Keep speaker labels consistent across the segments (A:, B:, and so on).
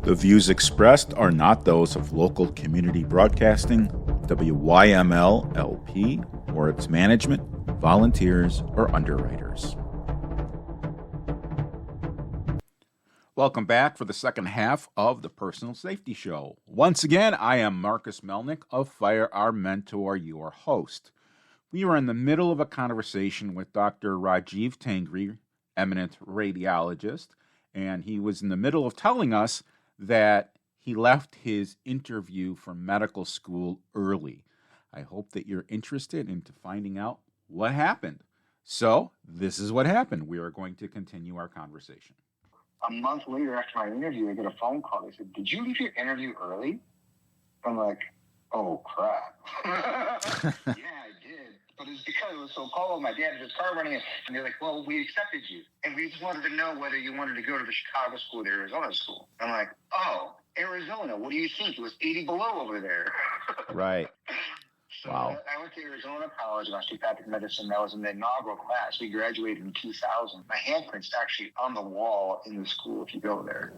A: The views expressed are not those of local community broadcasting, WYML LP, or its management, volunteers, or underwriters. Welcome back for the second half of the Personal Safety Show. Once again, I am Marcus Melnick of Firearm Mentor, your host. We are in the middle of a conversation with Dr. Rajiv Tangri, eminent radiologist, and he was in the middle of telling us that he left his interview for medical school early. I hope that you're interested into finding out what happened. So this is what happened. We are going to continue our conversation.
B: A month later after my interview, I get a phone call. They said, "Did you leave your interview early?" I'm like, "Oh, crap." Yeah, I did. But it's because it was so cold. My dad had his car running, and they're like, "Well, we accepted you. And we just wanted to know whether you wanted to go to the Chicago school or the Arizona school." I'm like, "Oh, Arizona. What do you think? It was 80 below over there."
A: Right.
B: So
A: wow.
B: I went to Arizona College of Osteopathic Medicine. That was in the inaugural class. We graduated in 2000. My handprint's actually on the wall in the school if you go there.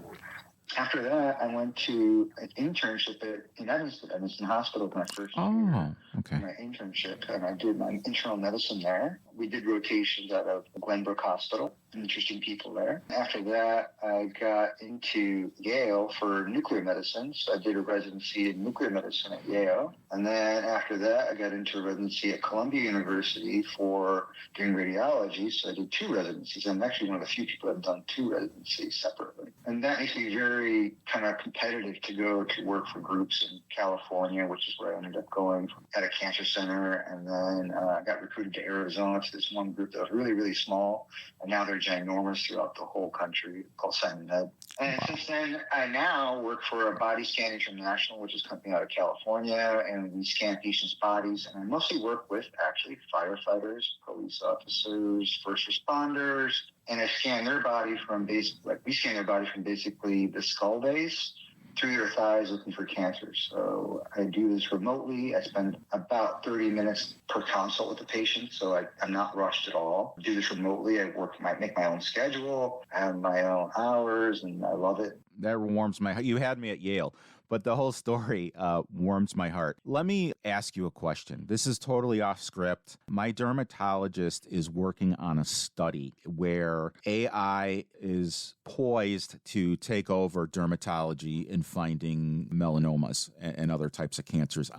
B: After that, I went to an internship in Evanston Hospital my first year.
A: Okay.
B: My internship, and I did my internal medicine there. We did rotations out of Glenbrook Hospital. Interesting people there. After that, I got into Yale for nuclear medicine. So I did a residency in nuclear medicine at Yale. And then after that, I got into a residency at Columbia University for doing radiology. So I did two residencies. I'm actually one of the few people that have done two residencies separately. And that makes me very kind of competitive to go to work for groups in California, which is where I ended up going at a cancer center. And then I got recruited to Arizona to this one group that was really, really small. And now they're ginormous throughout the whole country, called Simon Med. And since then, I now work for a Body Scan International, which is a company out of California, and we scan patients' bodies. And I mostly work with, actually, firefighters, police officers, first responders, and I scan their body from we scan their body from basically the skull base through their thighs looking for cancer. So I do this remotely. I spend about 30 minutes per consult with the patient, so I'm not rushed at all. I do this remotely. I make my own schedule. I have my own hours, and I love it.
A: That warms my heart. You had me at Yale, but the whole story warms my heart. Let me ask you a question. This is totally off script. My dermatologist is working on a study where AI is poised to take over dermatology in finding melanomas and other types of cancers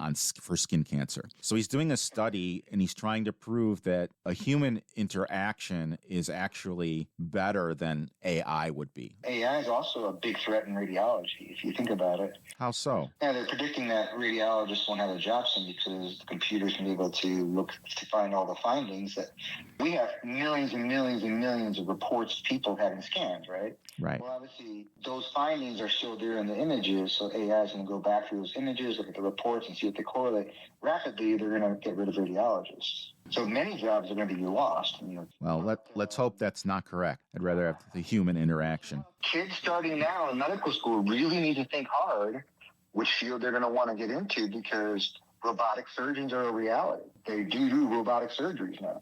A: for skin cancer. So he's doing a study, and he's trying to prove that a human interaction is actually better than AI would be.
B: AI is also a big threat in radiology, if you think about it.
A: How so?
B: Yeah, they're predicting that radiologists won't have a job soon because the computers can be able to look to find all the findings. That we have millions and millions and millions of reports of people having scans, right?
A: Right.
B: Well, obviously, those findings are still there in the images, so AI is going to go back through those images, look at the reports, and see if they correlate. Rapidly, they're going to get rid of radiologists. So many jobs are going to be lost.
A: Well, let's hope that's not correct. I'd rather have the human interaction.
B: Kids starting now in medical school really need to think hard which field they're going to want to get into, because robotic surgeons are a reality. They do robotic surgeries now.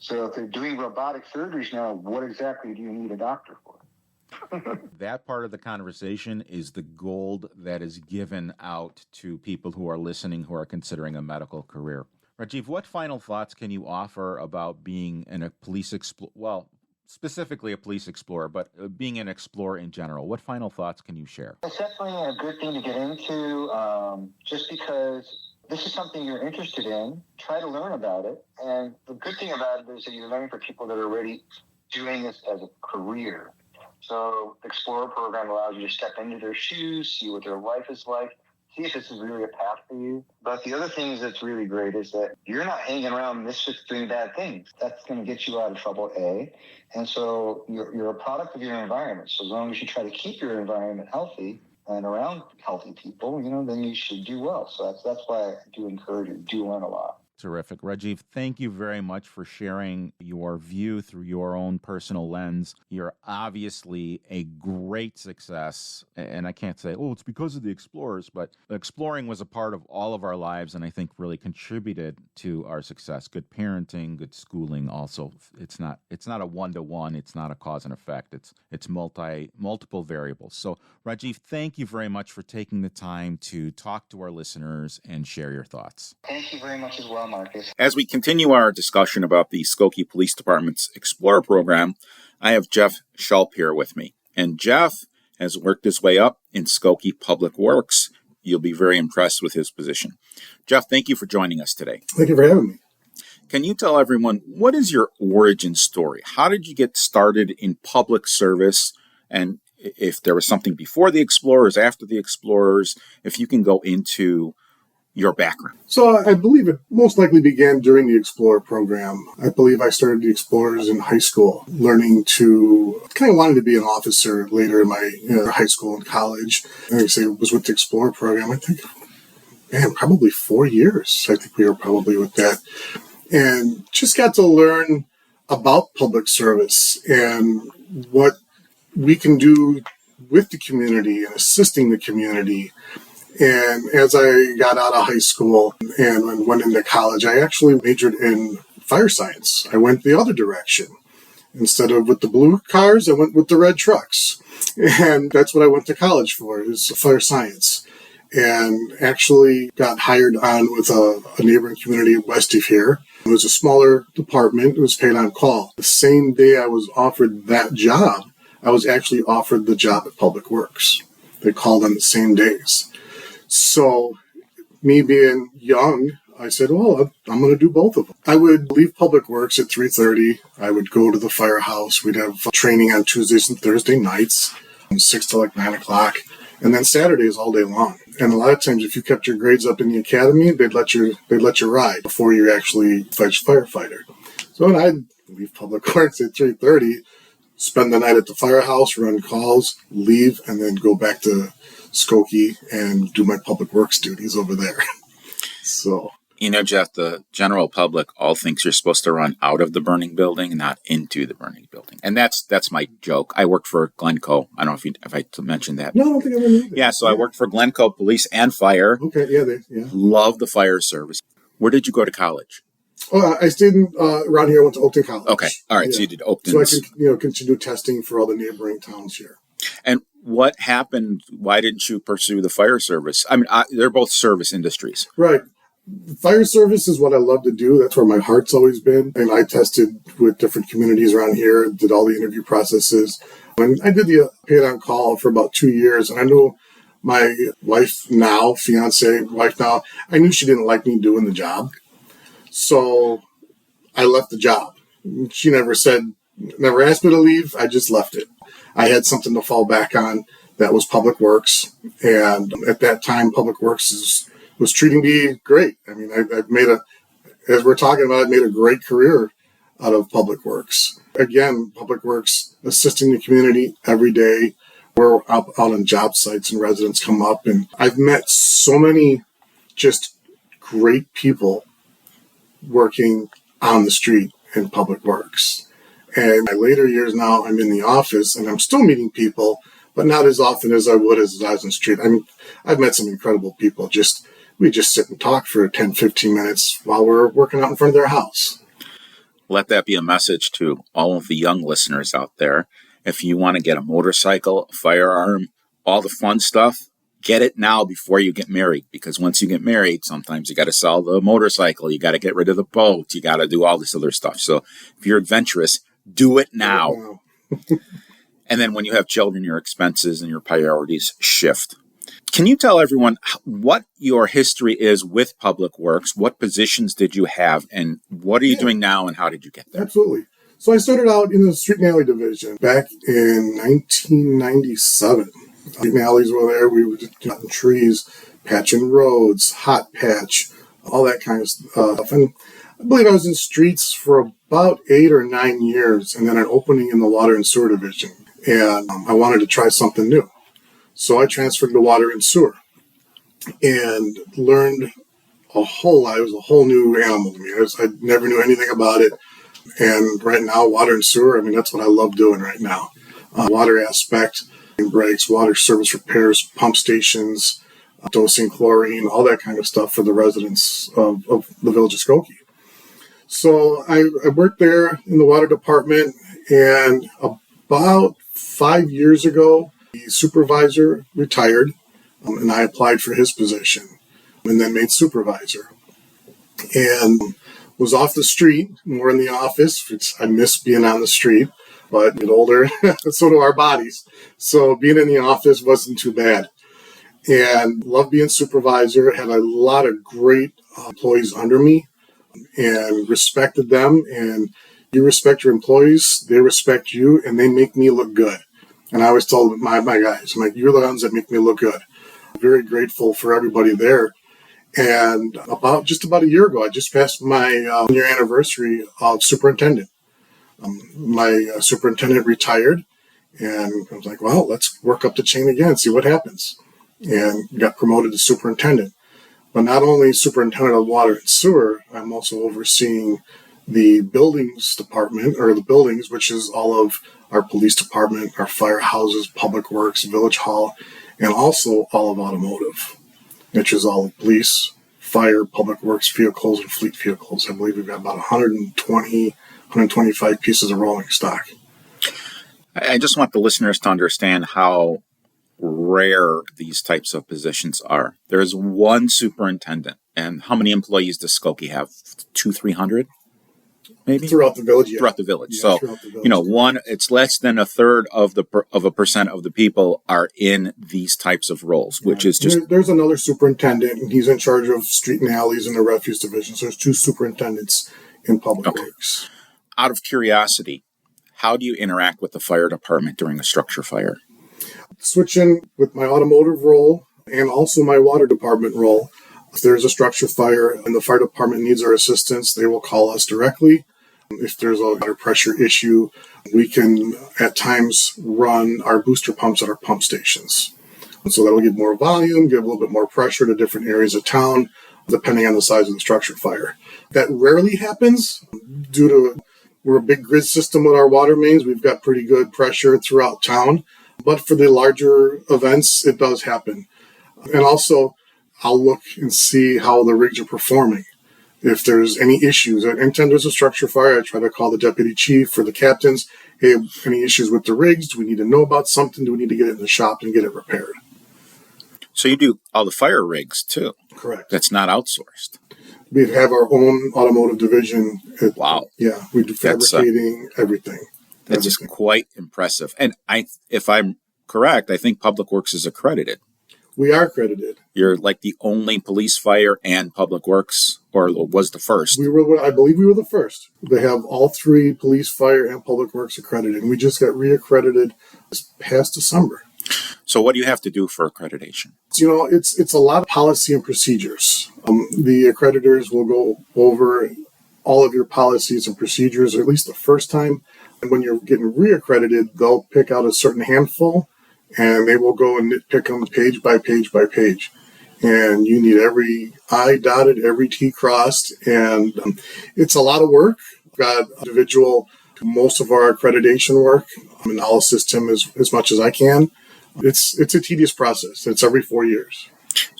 B: So if they're doing robotic surgeries now, what exactly do you need a doctor for?
A: That part of the conversation is the gold that is given out to people who are listening, who are considering a medical career. Rajiv, what final thoughts can you offer about being a police explorer? Well, specifically a police explorer, but being an explorer in general. What final thoughts can you share?
B: It's definitely a good thing to get into, just because this is something you're interested in. Try to learn about it. And the good thing about it is that you're learning for people that are already doing this as a career. So the Explorer program allows you to step into their shoes, see what their life is like, see if this is really a path for you. But the other thing that's really great is that you're not hanging around misfits doing bad things. That's going to get you out of trouble, A. And so you're a product of your environment. So as long as you try to keep your environment healthy and around healthy people, then you should do well. So that's why I do encourage you to do learn a lot.
A: Terrific. Rajiv, thank you very much for sharing your view through your own personal lens. You're obviously a great success, and I can't say, it's because of the Explorers, but exploring was a part of all of our lives, and I think really contributed to our success. Good parenting, good schooling also. It's not a one-to-one, it's not a cause and effect. It's multiple variables. So, Rajiv, thank you very much for taking the time to talk to our listeners and share your thoughts.
B: Thank you very much as well, Marcus.
A: As we continue our discussion about the Skokie Police Department's Explorer program, I have Jeff Scholp here with me. And Jeff has worked his way up in Skokie Public Works. You'll be very impressed with his position. Jeff, thank you for joining us today.
C: Thank you for having me.
A: Can you tell everyone, what is your origin story? How did you get started in public service? And if there was something before the Explorers, after the Explorers, if you can go into your background.
C: So I believe it most likely began during the Explorer program. I believe I started the Explorers in high school, learning to kind of wanted to be an officer later in my high school and college. And I say it was with the Explorer program, I think, probably 4 years. I think we were probably with that. And just got to learn about public service and what we can do with the community and assisting the community. And as I got out of high school and went into college, I actually majored in fire science. I went the other direction. Instead of with the blue cars, I went with the red trucks. And that's what I went to college for, is fire science. And actually got hired on with a neighboring community west of here. It was a smaller department. It was paid on call. The same day I was offered that job, I was actually offered the job at Public Works. They called on the same days. So me being young, I said, I'm going to do both of them. I would leave Public Works at 3:30. I would go to the firehouse. We'd have training on Tuesdays and Thursday nights, from 6 to 9 o'clock, and then Saturdays all day long. And a lot of times, if you kept your grades up in the academy, they'd let you ride before you actually firefighter. So I'd leave Public Works at 3:30, spend the night at the firehouse, run calls, leave, and then go back to Skokie and do my Public Works duties over there. So,
A: Jeff, the general public all thinks you're supposed to run out of the burning building, not into the burning building. And that's my joke. I worked for Glencoe. I don't know if I mentioned that.
C: No, I don't think I ever knew that.
A: Yeah, so I worked for Glencoe Police and Fire.
C: Okay, yeah.
A: Love the fire service. Where did you go to college?
C: I stayed around here. I went to Oakton College.
A: Okay, all right. Yeah. So you did Oakton.
C: So I can continue testing for all the neighboring towns here.
A: And what happened? Why didn't you pursue the fire service? I mean, they're both service industries.
C: Right. Fire service is what I love to do. That's where my heart's always been. And I tested with different communities around here, did all the interview processes. And I did the paid on call for about 2 years. And I knew my fiance wife now, I knew she didn't like me doing the job. So I left the job. She never asked me to leave. I just left it. I had something to fall back on. That was Public Works. And at that time, Public Works was treating me great. I mean, I've made as we're talking about, I made a great career out of Public Works. Again, Public Works assisting the community every day. We're out on job sites and residents come up. And I've met so many just great people working on the street in Public Works. And in my later years now, I'm in the office and I'm still meeting people, but not as often as I would as I was in the street. I mean, I've met some incredible people. We just sit and talk for 10, 15 minutes while we're working out in front of their house.
A: Let that be a message to all of the young listeners out there. If you want to get a motorcycle, a firearm, all the fun stuff, get it now before you get married. Because once you get married, sometimes you got to sell the motorcycle. You got to get rid of the boat. You got to do all this other stuff. So if you're adventurous, do it now. And then when you have children, your expenses and your priorities shift. Can you tell everyone what your history is with Public Works? What positions did you have, and what are you doing now, and how did you get there?
C: Absolutely. So I started out in the Street and Alley Division back in 1997. Street and alleys were there. We were just cutting trees, patching roads, hot patch, all that kind of stuff. And I believe I was in streets for about 8 or 9 years, and then an opening in the Water and Sewer Division. And I wanted to try something new. So I transferred to Water and Sewer and learned a whole lot. It was a whole new animal to me. I never knew anything about it. And right now, water and sewer, I mean, that's what I love doing right now. Water aspect, breaks, water service repairs, pump stations, dosing chlorine, all that kind of stuff for the residents of the village of Skokie. So I worked there in the water department, and about 5 years ago, the supervisor retired, and I applied for his position and then made supervisor. And was off the street, more in the office. I miss being on the street, but get older, so do our bodies. So being in the office wasn't too bad. And loved being supervisor, had a lot of great employees under me and respected them. And you respect your employees, they respect you, and they make me look good. And I always told my guys, I'm like, you're the ones that make me look good. Very grateful for everybody there. And just about a year ago, I just passed my year anniversary of superintendent. My superintendent retired, and I was like, well, let's work up the chain again, see what happens. And got promoted to superintendent. But not only superintendent of water and sewer, I'm also overseeing the buildings department, or the buildings, which is all of our police department, our firehouses, public works, village hall, and also all of automotive, which is all of police, fire, public works vehicles, and fleet vehicles. I believe we've got about 125 pieces of rolling stock.
A: I just want the listeners to understand how rare these types of positions are. There's one superintendent, and how many employees does Skokie have? 200-300? Maybe
C: throughout the village. Yeah.
A: Throughout the village.
C: Yeah,
A: so,
C: the village.
A: It's less than a third of a percent of the people are in these types of roles, which is just...
C: There's another superintendent, and he's in charge of street and alleys in the refuse division. So there's two superintendents in public works.
A: Out of curiosity, how do you interact with the fire department during a structure fire?
C: Switching with my automotive role and also my water department role. If there's a structure fire and the fire department needs our assistance, they will call us directly. If there's a water pressure issue, we can at times run our booster pumps at our pump stations. And so that'll give more volume, give a little bit more pressure to different areas of town, depending on the size of the structure fire. That rarely happens due to we're a big grid system with our water mains. We've got pretty good pressure throughout town. But for the larger events, it does happen. And also, I'll look and see how the rigs are performing. If there's any issues, anytime there's a structure fire, I try to call the deputy chief or the captains. Hey, any issues with the rigs? Do we need to know about something? Do we need to get it in the shop and get it repaired?
A: So you do all the fire rigs too?
C: Correct.
A: That's not outsourced.
C: We have our own automotive division.
A: Wow.
C: Yeah, we do fabricating, everything.
A: That's just quite impressive. And if I'm correct, I think Public Works is accredited.
C: We are accredited.
A: You're like the only police, fire, and Public Works, or was the first.
C: I believe we were the first. They have all three, police, fire, and Public Works accredited. And we just got reaccredited this past December.
A: So what do you have to do for accreditation?
C: It's a lot of policy and procedures. The accreditors will go over all of your policies and procedures, or at least the first time. And when you're getting reaccredited, they'll pick out a certain handful, and they will go and nitpick them page by page by page. And you need every I dotted, every T crossed, and it's a lot of work. I've got individual most of our accreditation work, and I'll assist him as much as I can. It's a tedious process. It's every 4 years.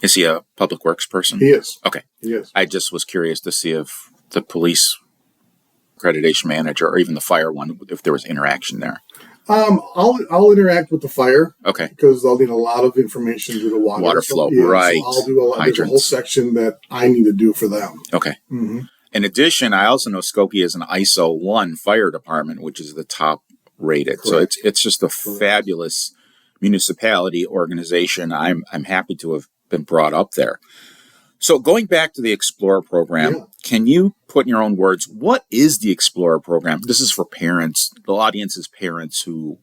A: Is he a Public Works person?
C: He is.
A: Okay.
C: He is.
A: I just was curious to see if the police accreditation manager or even the fire one, if there was interaction there.
C: I'll interact with the fire.
A: Okay.
C: Because they'll need a lot of information due to water
A: flow. Right.
C: So I'll do there's a whole section that I need to do for them.
A: Okay.
C: Mm-hmm.
A: In addition, I also know Skokie is an ISO 1 fire department, which is the top rated. Correct. So it's just a fabulous municipality organization. I'm happy to have been brought up there. So going back to the Explorer program, Can you put in your own words, what is the Explorer program? This is for parents. The audience is parents who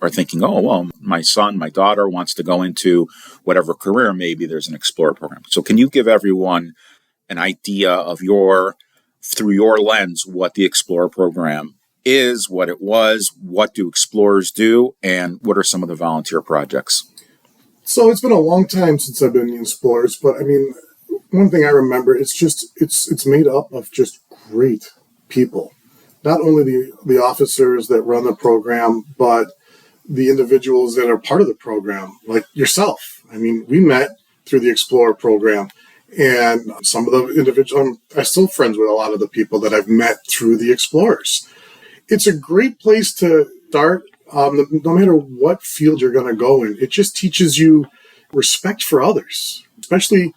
A: are thinking, oh, well, my son, my daughter wants to go into whatever career, maybe there's an Explorer program. So can you give everyone an idea of through your lens, what the Explorer program is, what it was, what do Explorers do, and what are some of the volunteer projects?
C: So it's been a long time since I've been in Explorers, but I mean, one thing I remember, it's made up of just great people. Not only the officers that run the program, but the individuals that are part of the program, like yourself. I mean, we met through the Explorer program, and some of the individuals, I'm still friends with a lot of the people that I've met through the Explorers. It's a great place to start, no matter what field you're going to go in. It just teaches you respect for others, especially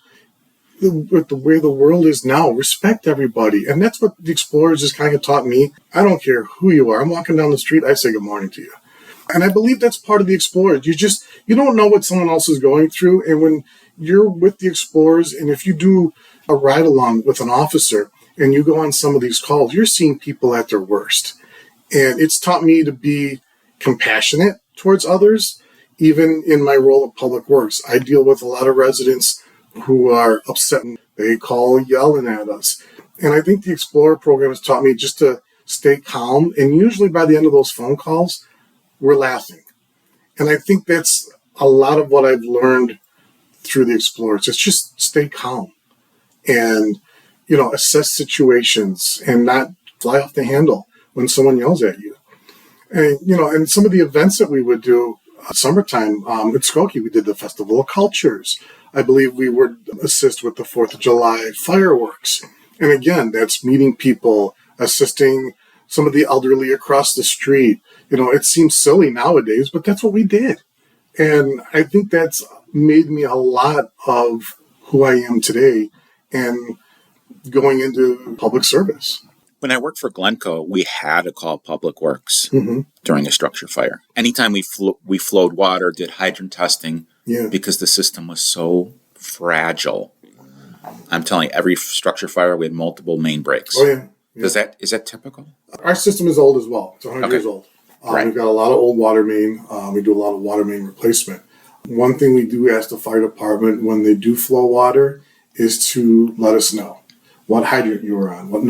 C: with the way the world is now. Respect everybody. And that's what the Explorers has kind of taught me. I don't care who you are. I'm walking down the street, I say good morning to you. And I believe that's part of the Explorers. You don't know what someone else is going through. And when you're with the Explorers, and if you do a ride along with an officer and you go on some of these calls, you're seeing people at their worst. And it's taught me to be compassionate towards others. Even in my role at Public Works, I deal with a lot of residents who are upset and they call yelling at us. And I think the Explorer program has taught me just to stay calm. And usually by the end of those phone calls, we're laughing. And I think that's a lot of what I've learned through the Explorers. It's just stay calm and, assess situations and not fly off the handle when someone yells at you. And, and some of the events that we would do, summertime, at Skokie, we did the Festival of Cultures. I believe we would assist with the 4th of July fireworks. And again, that's meeting people, assisting some of the elderly across the street. It seems silly nowadays, but that's what we did. And I think that's made me a lot of who I am today and going into public service.
A: When I worked for Glencoe, we had to call Public Works during a structure fire. Anytime we flowed water, did hydrant testing, because the system was so fragile. I'm telling you, every structure fire, we had multiple main breaks.
C: Oh, yeah.
A: Is that typical?
C: Our system is old as well. It's 100 years old.
A: Right.
C: We've got a lot of old water main. We do a lot of water main replacement. One thing we do ask the fire department when they do flow water is to let us know what hydrant you were on, what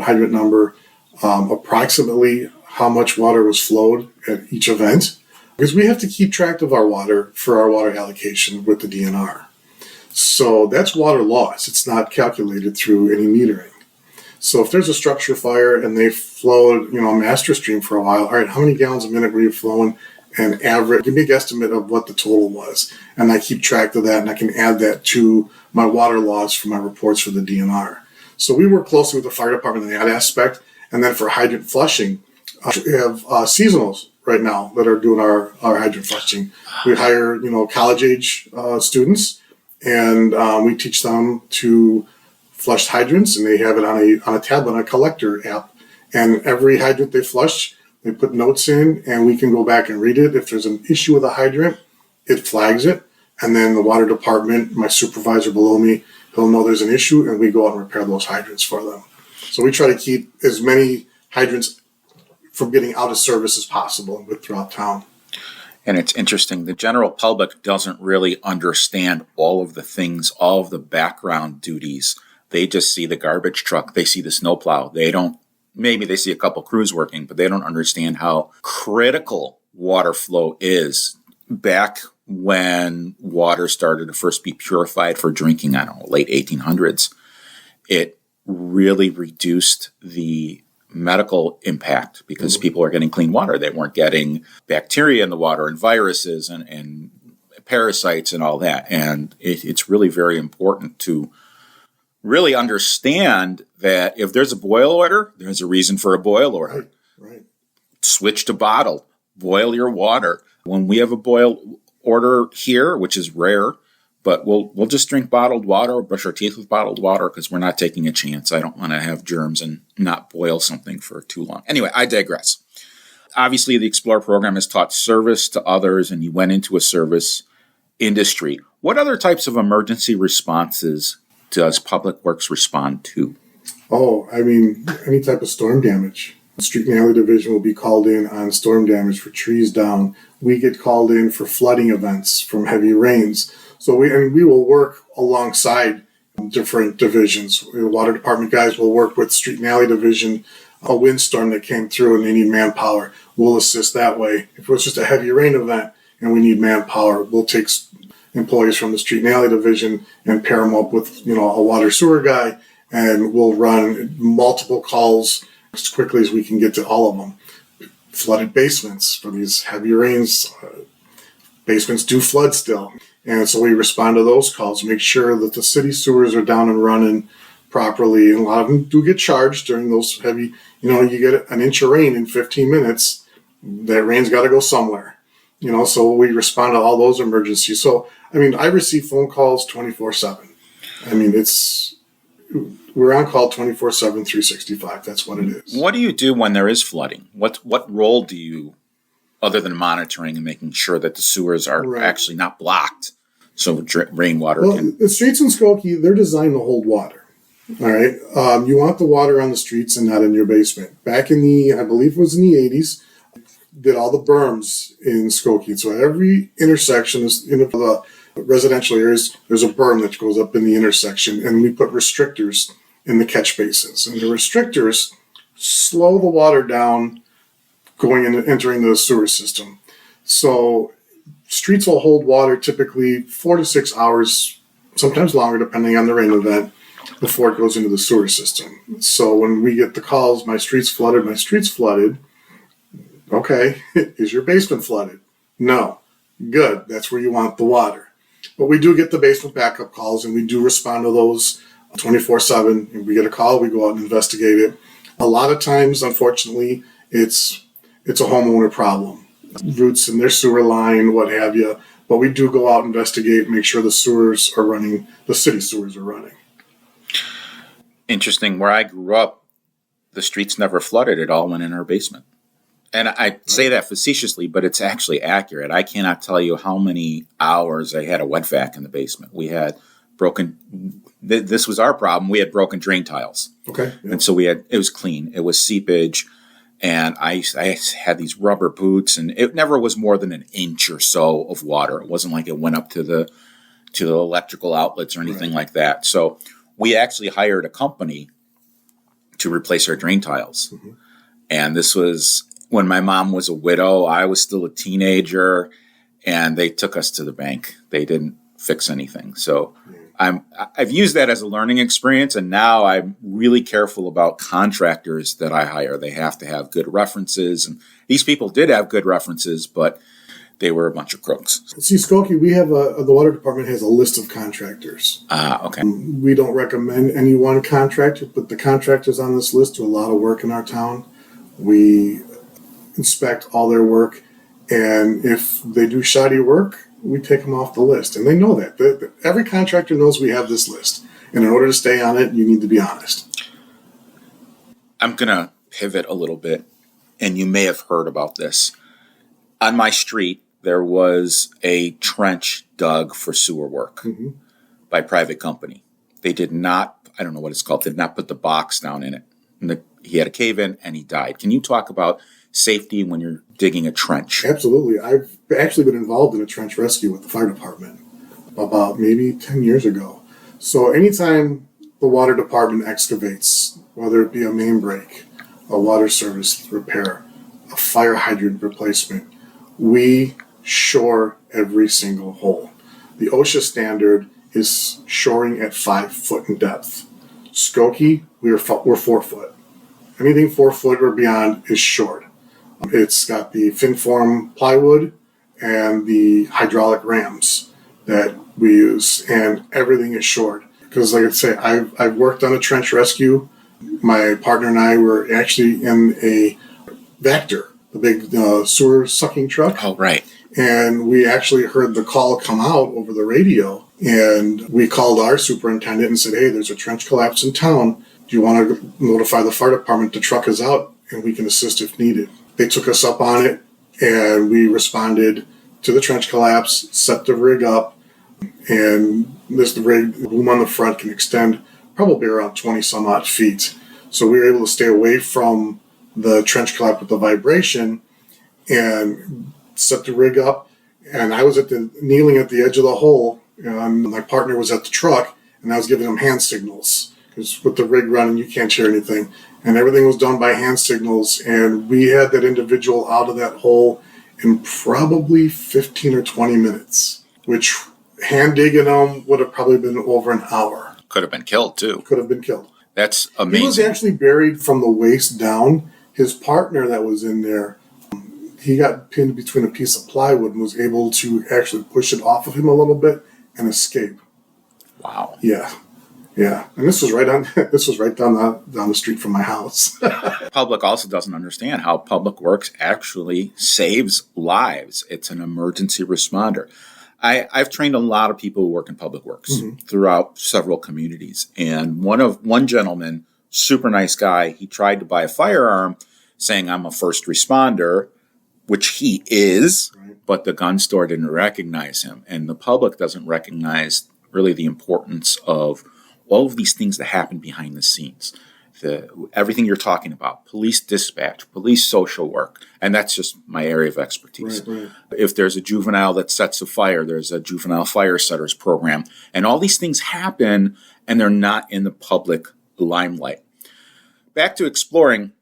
C: hydrant number, approximately how much water was flowed at each event, because we have to keep track of our water for our water allocation with the DNR. So that's water loss. It's not calculated through any metering. So if there's a structure fire and they flowed, a master stream for a while, all right, how many gallons a minute were you flowing? And average, give me a guesstimate of what the total was. And I keep track of that, and I can add that to my water loss for my reports for the DNR. So we work closely with the fire department in that aspect. And then for hydrant flushing, we have seasonals right now that are doing our hydrant flushing. We hire, college-age students, and we teach them to flush hydrants, and they have it on a tablet, on a collector app. And every hydrant they flush, they put notes in, and we can go back and read it. If there's an issue with a hydrant, it flags it. And then the water department, my supervisor below me, he'll know there's an issue, and we go out and repair those hydrants for them. So we try to keep as many hydrants from getting out of service as possible throughout town.
A: And it's interesting. The general public doesn't really understand all of the things, all of the background duties. They just see the garbage truck. They see the snowplow. Maybe they see a couple crews working, but they don't understand how critical water flow is. Back when water started to first be purified for drinking, late 1800s, it really reduced the medical impact because people are getting clean water. They weren't getting bacteria in the water and viruses and parasites and all that. And it's really very important to really understand that if there's a boil order, there's a reason for a boil order.
C: Right.
A: Switch to bottled. Boil your water. When we have a boil order here, which is rare, but we'll just drink bottled water or brush our teeth with bottled water because we're not taking a chance. I don't want to have germs and not boil something for too long. Anyway, I digress. Obviously, the Explorer program has taught service to others, and you went into a service industry. What other types of emergency responses does Public Works respond to?
C: Any type of storm damage. The Street and Alley Division will be called in on storm damage for trees down. We get called in for flooding events from heavy rains. So we will work alongside different divisions. The water department guys will work with Street and Alley Division. A windstorm that came through and they need manpower, we'll assist that way. If it was just a heavy rain event and we need manpower, we'll take employees from the street and alley division and pair them up with, a water sewer guy, and we'll run multiple calls as quickly as we can get to all of them. Flooded basements for these heavy rains. Basements do flood still. And so we respond to those calls, make sure that the city sewers are down and running properly. And a lot of them do get charged during those heavy, you get an inch of rain in 15 minutes. That rain's got to go somewhere, so we respond to all those emergencies. So, I receive phone calls 24/7. We're on call 24/7, 365. That's what it is.
A: What do you do when there is flooding? What role do you, other than monitoring and making sure that the sewers are actually not blocked so rainwater can...
C: The streets in Skokie, they're designed to hold water. All right. You want the water on the streets and not in your basement. Back in I believe it was in the 80s, did all the berms in Skokie. So every intersection is in the residential areas, there's a berm that goes up in the intersection, and we put restrictors in the catch basins. And the restrictors slow the water down going and entering the sewer system. So streets will hold water typically 4 to 6 hours, sometimes longer depending on the rain event, before it goes into the sewer system. So when we get the calls, my street's flooded. Okay, is your basement flooded? No. Good, that's where you want the water. But we do get the basement backup calls, and we do respond to those 24/7. If we get a call, we go out and investigate it. A lot of times, unfortunately, it's a homeowner problem. Roots in their sewer line, what have you. But we do go out and investigate, make sure the sewers are running, the city sewers are running.
A: Interesting. Where I grew up, the streets never flooded. It all went in our basement. And I say that facetiously, but it's actually accurate. I cannot tell you how many hours I had a wet vac in the basement. We had this was our problem. We had broken drain tiles.
C: Okay. Yeah.
A: And so it was clean. It was seepage. And I had these rubber boots, and it never was more than an inch or so of water. It wasn't like it went up to the electrical outlets or anything like that. So we actually hired a company to replace our drain tiles. Mm-hmm. And this was when my mom was a widow. I was still a teenager, and they took us to the bank. They didn't fix anything. So I've used that as a learning experience, and now I'm really careful about contractors that I hire. They have to have good references, and these people did have good references, but they were a bunch of crooks.
C: See, Skokie, we have the water department has a list of contractors.
A: Okay.
C: We don't recommend any one contractor, but the contractors on this list do a lot of work in our town. We inspect all their work, and if they do shoddy work, we take them off the list. And they know that. Every contractor knows we have this list. And in order to stay on it, you need to be honest.
A: I'm going to pivot a little bit, and you may have heard about this. On my street, there was a trench dug for sewer work by a private company. They did not, I don't know what it's called, they did not put the box down in it. And he had a cave-in, and he died. Can you talk about safety when you're digging a trench?
C: Absolutely. I've actually been involved in a trench rescue with the fire department about maybe 10 years ago. So anytime the water department excavates, whether it be a main break, a water service repair, a fire hydrant replacement, we shore every single hole. The OSHA standard is shoring at 5 foot in depth. Skokie, we're 4 foot. Anything 4 foot or beyond is shored. It's got the FinForm plywood and the hydraulic rams that we use, and everything is shored. Because, like I say, I've worked on a trench rescue. My partner and I were actually in a Vector, the big sewer sucking truck.
A: Oh, right.
C: And we actually heard the call come out over the radio, and we called our superintendent and said, hey, there's a trench collapse in town. Do you want to notify the fire department? The truck is out, and we can assist if needed. They took us up on it, and we responded to the trench collapse, set the rig up, and the rig, the boom on the front can extend probably around 20 some odd feet. So we were able to stay away from the trench collapse with the vibration and set the rig up. And I was kneeling at the edge of the hole, and my partner was at the truck, and I was giving him hand signals. Because with the rig running, you can't hear anything. And everything was done by hand signals. And we had that individual out of that hole in probably 15 or 20 minutes, which hand digging him would have probably been over an hour.
A: Could have been killed, too.
C: Could have been killed.
A: That's amazing.
C: He was actually buried from the waist down. His partner that was in there, he got pinned between a piece of plywood and was able to actually push it off of him a little bit and escape.
A: Wow.
C: Yeah. And this was right down the street from my house.
A: Public also doesn't understand how Public Works actually saves lives. It's an emergency responder. I've trained a lot of people who work in Public Works throughout several communities. And one gentleman, super nice guy, he tried to buy a firearm saying, I'm a first responder, which he is, right. But the gun store didn't recognize him. And the public doesn't recognize really the importance of all of these things that happen behind the scenes. Everything you're talking about, police dispatch, police social work, and that's just my area of expertise. Right. If there's a juvenile that sets a fire, there's a juvenile fire setters program, and all these things happen and they're not in the public limelight. Back to exploring,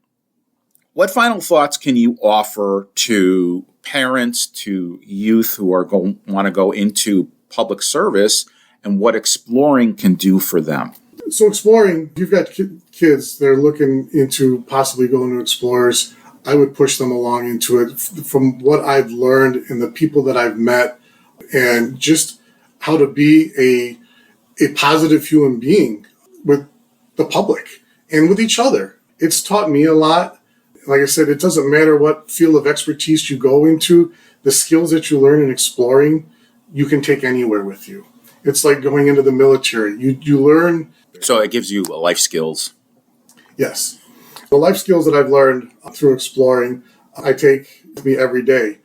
A: what final thoughts can you offer to parents, to youth who are want to go into public service, and what exploring can do for them?
C: So exploring, if you've got kids that are looking into possibly going to explorers, I would push them along into it from what I've learned and the people that I've met, and just how to be a positive human being with the public and with each other. It's taught me a lot. Like I said, it doesn't matter what field of expertise you go into, the skills that you learn in exploring, you can take anywhere with you. It's like going into the military. You learn.
A: So it gives you life skills.
C: Yes. The life skills that I've learned through exploring, I take with me every day,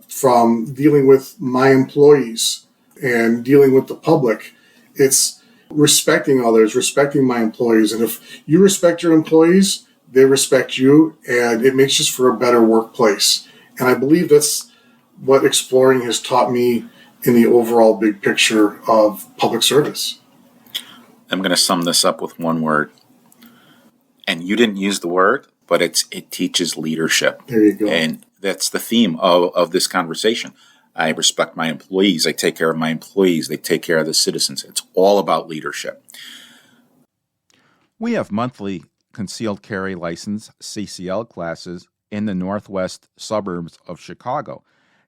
C: from dealing with my employees and dealing with the public. It's respecting others, respecting my employees. And if you respect your employees, they respect you, and it makes just for a better workplace. And I believe that's what exploring has taught me in the overall big picture of public service.
A: I'm going to sum this up with one word. And you didn't use the word, but it teaches leadership.
C: There you go.
A: And that's the theme of this conversation. I respect my employees. I take care of my employees. They take care of the citizens. It's all about leadership. We have monthly concealed carry license CCL classes in the northwest suburbs of Chicago.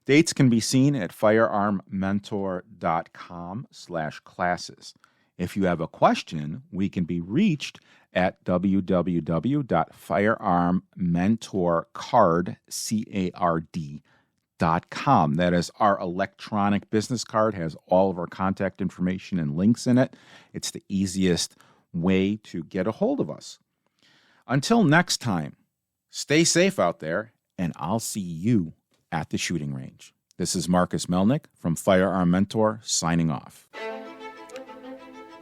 A: Dates can be seen at firearmmentor.com/classes. If you have a question, we can be reached at www.firearmmentorcard.com. That is our electronic business card, has all of our contact information and links in it. It's the easiest way to get a hold of us. Until next time, stay safe out there, and I'll see you at the shooting range. This is Marcus Melnick from Firearm Mentor signing off.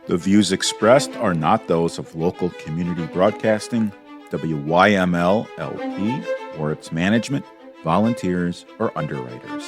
A: The views expressed are not those of local community broadcasting, WYML LP, or its management, volunteers, or underwriters.